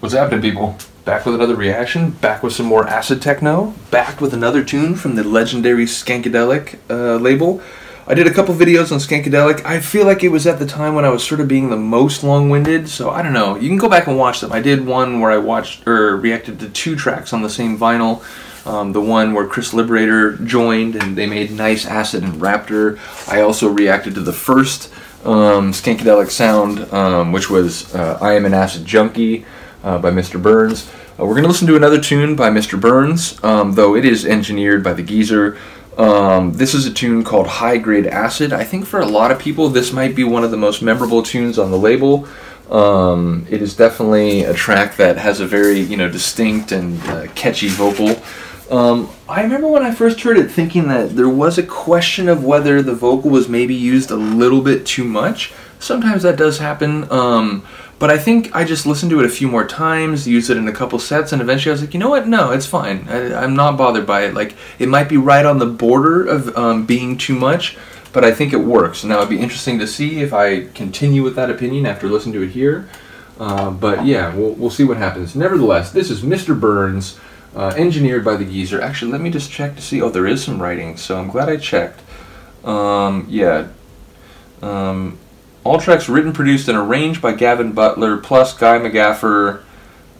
What's happening, people? Back with another reaction, back with some more acid techno, back with another tune from the legendary Skankadelic label. I did a couple videos on Skankadelic. I feel like it was at the time when I was sort of being the most long-winded, so I don't know. You can go back and watch them. I did one where I watched or reacted to 2 tracks on the same vinyl. The one where Chris Liberator joined and they made Nice Acid and Raptor. I also reacted to the first Skankadelic sound, which was I Am an Acid Junkie by Mr. Burns. We're going to listen to another tune by Mr. Burns, though it is engineered by the geezer. This is a tune called High Grade Acid. I think for a lot of people this might be one of the most memorable tunes on the label. It is definitely a track that has a very, distinct and catchy vocal. I remember when I first heard it thinking that there was a question of whether the vocal was maybe used a little bit too much. Sometimes that does happen, but I think I just listened to it a few more times, used it in a couple sets, and eventually I was like, you know what, no, it's fine. I'm not bothered by it. Like, it might be right on the border of being too much, but I think it works. Now, it'd be interesting to see if I continue with that opinion after listening to it here, but yeah, we'll see what happens. Nevertheless, this is Mr. Burns, engineered by the geezer. Actually, let me just check to see. Oh, there is some writing, so I'm glad I checked. All tracks written, produced, and arranged by Gavin Butler, plus Guy McGaffer,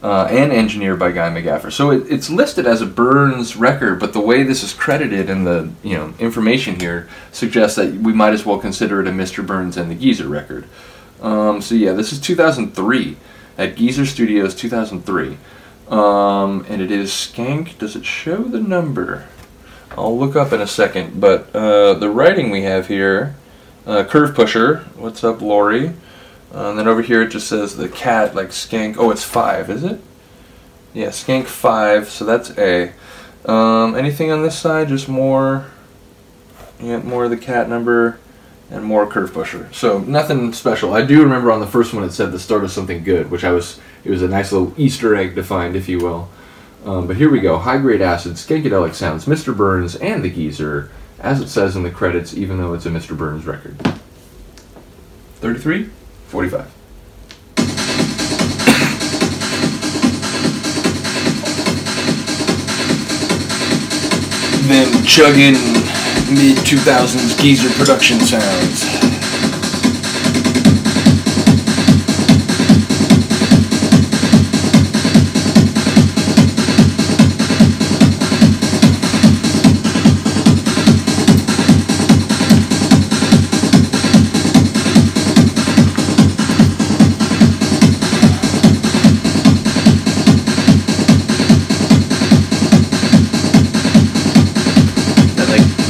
and engineered by Guy McGaffer. So it's listed as a Burns record, but the way this is credited and the information here suggests that we might as well consider it a Mr. Burns and the Geezer record. So yeah, this is 2003 at Geezer Studios, 2003. And it is Skank. Does it show the number? I'll look up in a second, but the writing we have here, Curve Pusher, what's up, Lori? And then over here it just says the cat, like Skank. Oh, it's 5, is it? Yeah, Skank 5, so that's A. Anything on this side? Just more, more of the cat number and more Curve Pusher. So nothing special. I do remember on the first one it said the start of something good, which it was a nice little Easter egg to find, if you will. But here we go. High Grade Acid, Skankadelic Sounds, Mr. Burns and the Geezer, as it says in the credits, even though it's a Mr. Burns record. 33, 45. Them chugging mid-2000s geezer production sounds.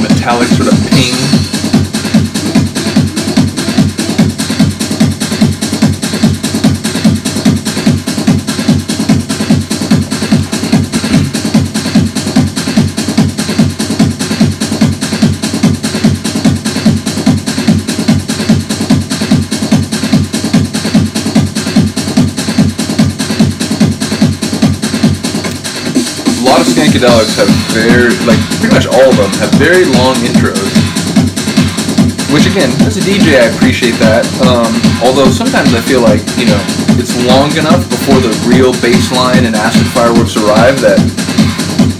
Metallic sort of ping. A lot of Skankadelics have pretty much all of them have very long intros, which again, as a DJ I appreciate that, although sometimes I feel like, it's long enough before the real bass line and acid fireworks arrive that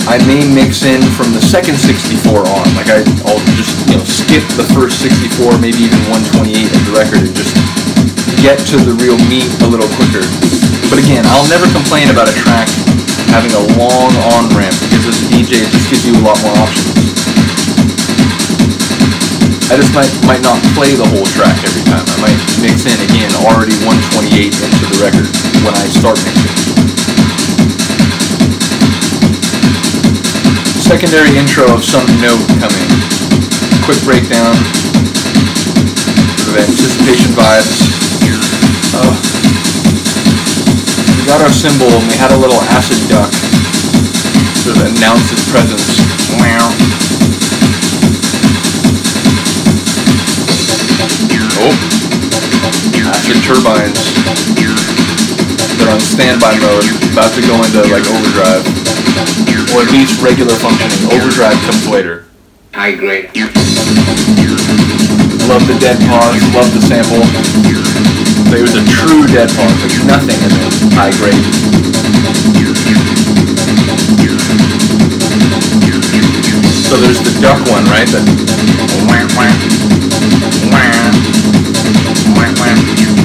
I may mix in from the second 64 on, like I'll just, skip the first 64, maybe even 128 of the record and just get to the real meat a little quicker. But again, I'll never complain about a track having a long on-ramp, because as a DJ it just gives you a lot more options. I just might not play the whole track every time. I might mix in, again, already 128 into the record when I start mixing. Secondary intro of some note coming. Quick breakdown. Sort of anticipation vibes. We got our symbol and we had a little acid duck sort of announce its presence. Oh, acid turbines. They're on standby mode, about to go into like overdrive, or at least regular functioning. Overdrive comes later. High grade. Love the dead pause, love the sample. It was a true dead pause, like nothing in this high grade. So there's the duck one, right? The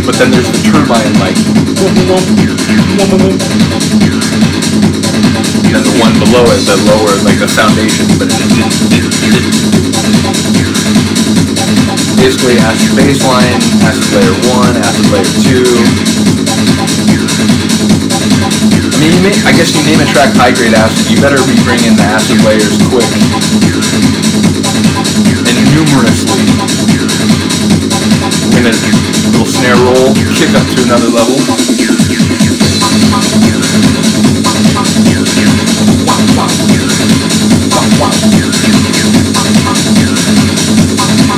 but then there's the turbine, like, and then the one below it, the lower, like the foundation, but basically acid baseline, acid layer 1, acid layer 2. I mean, I guess you name a track high-grade acid, you better be bringing the acid layers quick and numerously. I'm gonna little snare roll, kick up to another level.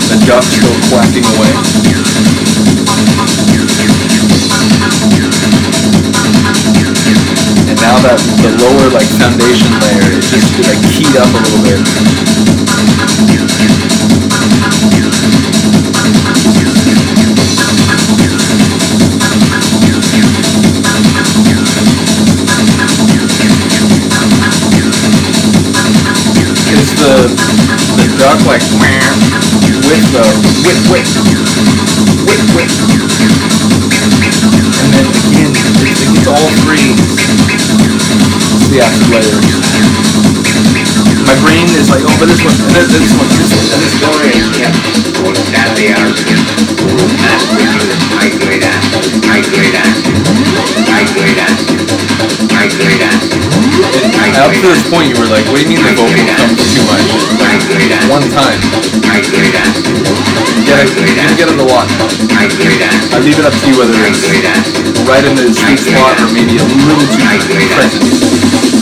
The duck still quacking away. And now that the lower like foundation layer is just like keyed up a little bit. It's the duck like with the whip. And then again, it's all three. The acid layers. My brain is like, oh, but this one, and then this one, and this one. High-grade acid. Up to this point, you were like, what do you mean the vocal comes too much? Like, one time. You get it a lot. I leave it up to you whether it's right in the sweet spot or maybe a little too present.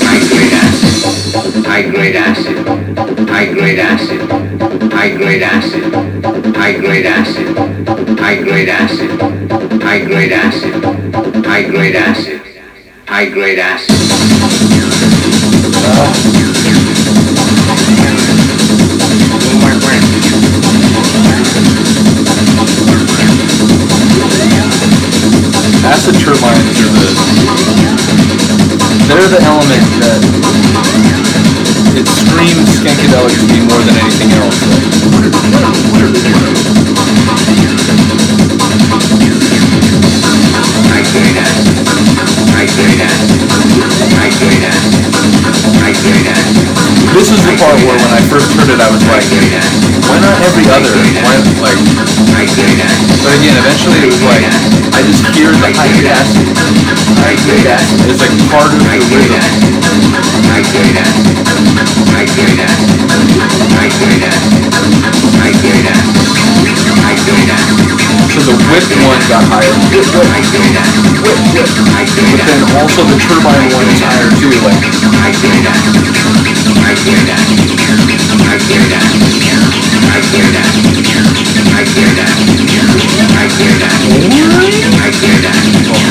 High-grade acid. Acid turbines are they're the element that it screams Skankadelic to me more than anything else. This is the part where when I first heard it I was like, why not every other? Why, like, but again, eventually it was like, I just hear the high-grade acid. It's like part of the rhythm. So the whip one got higher. Whip. But then also the turbine one is higher too. Like.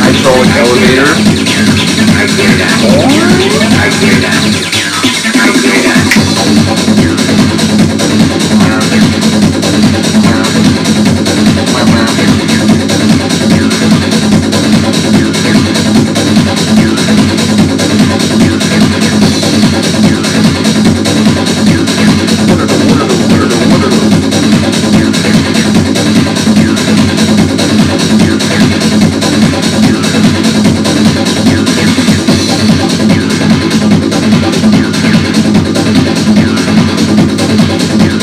Hydraulic elevator.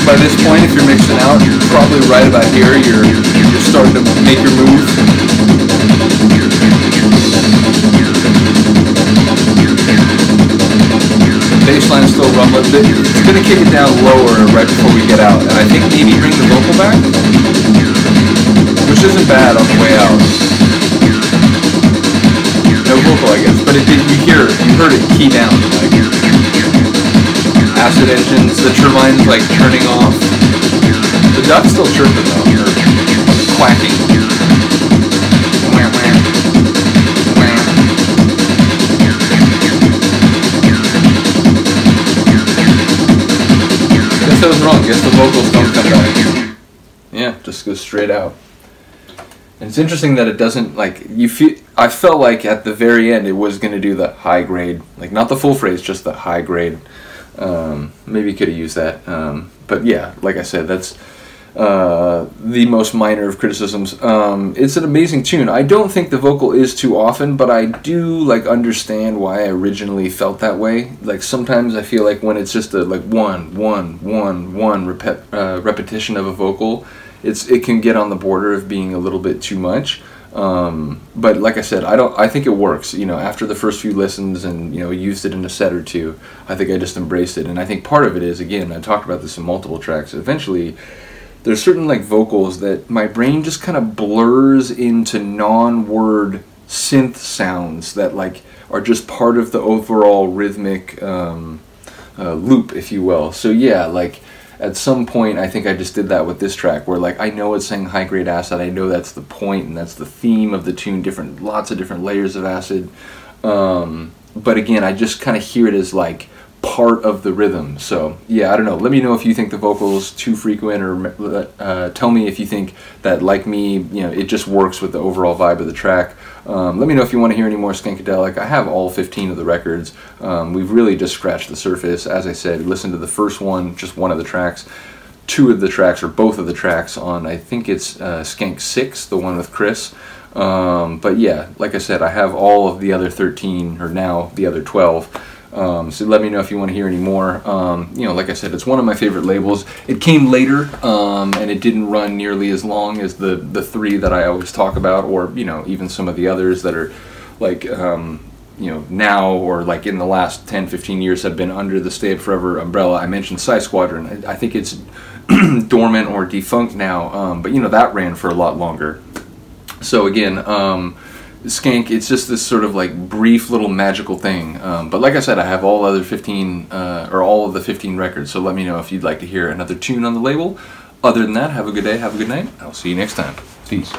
By this point, if you're mixing out, probably right about here, you're starting to make your move. The bassline is still rumbling. It's going to kick it down lower right before we get out, and I think maybe bring the vocal back, which isn't bad on the way out. No vocal, I guess, but you heard it key down. Like, acid engines, the turbine's like turning off. The duck's still chirping though, or quacking. Guess I was wrong, guess the vocals don't come back. Yeah, just goes straight out. And it's interesting that it doesn't, like, I felt like at the very end it was going to do the high grade, like not the full phrase, just the high grade. Maybe could have used that. But yeah, like I said, that's the most minor of criticisms. It's an amazing tune. I don't think the vocal is too often, but I do like understand why I originally felt that way. Like sometimes I feel like when it's just a like one repetition of a vocal, it can get on the border of being a little bit too much. But like I said, I think it works. You know, after the first few listens and, you know, used it in a set or two, I think I just embraced it. And I think part of it is, again, I talked about this in multiple tracks, eventually there's certain like vocals that my brain just kind of blurs into non-word synth sounds that like are just part of the overall rhythmic loop, if you will. So yeah, like at some point I think I just did that with this track where like I know it's saying high grade acid, I know that's the point and that's the theme of the tune, lots of different layers of acid, but again I just kind of hear it as like part of the rhythm. So yeah, I don't know, let me know if you think the vocals too frequent, or tell me if you think that, like me, you know, it just works with the overall vibe of the track. Let me know if you want to hear any more Skankadelic. I have all 15 of the records. We've really just scratched the surface. As I said, listen to the first one, just one of the tracks, two of the tracks or both of the tracks on, I think it's Skank 6, the one with Chris. But yeah, like I said, I have all of the other 13, or now the other 12. So let me know if you want to hear any more. You know, like I said, it's one of my favorite labels. It came later, and it didn't run nearly as long as the three that I always talk about, or, you know, even some of the others that are like, you know, now or like in the last 10-15 years have been under the Stay Up Forever umbrella. I mentioned Psy Squadron. I think it's dormant or defunct now, but you know, that ran for a lot longer. So again, Skank, it's just this sort of like brief little magical thing. But like I said, I have all other 15, or all of the 15 records, so let me know if you'd like to hear another tune on the label. Other than that, have a good day, have a good night. I'll see you next time. Peace.